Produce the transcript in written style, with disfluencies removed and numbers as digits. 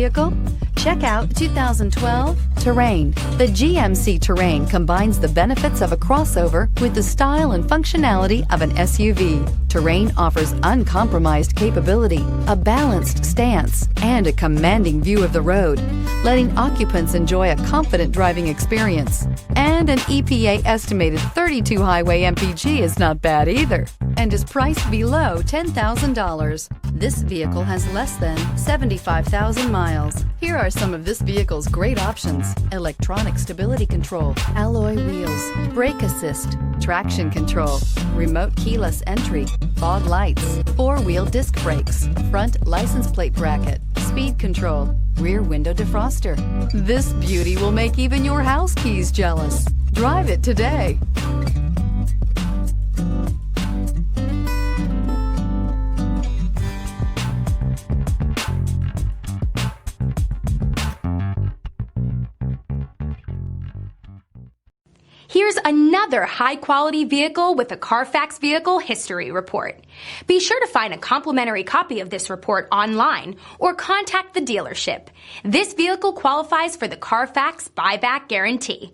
vehicle? Check out 2012 Terrain. The GMC Terrain combines the benefits of a crossover with the style and functionality of an SUV. Terrain offers uncompromised capability, a balanced stance, and a commanding view of the road, letting occupants enjoy a confident driving experience. And an EPA estimated 32 highway MPG is not bad either, and is priced below $10,000. This vehicle has less than 75,000 miles. Here are some of this vehicle's great options: electronic stability control, alloy wheels, brake assist, traction control, remote keyless entry, fog lights, four-wheel disc brakes, front license plate bracket, speed control, rear window defroster. This beauty will make even your house keys jealous. Drive it today. Here's another high-quality vehicle with a Carfax Vehicle History Report. Be sure to find a complimentary copy of this report online or contact the dealership. This vehicle qualifies for the Carfax Buyback Guarantee.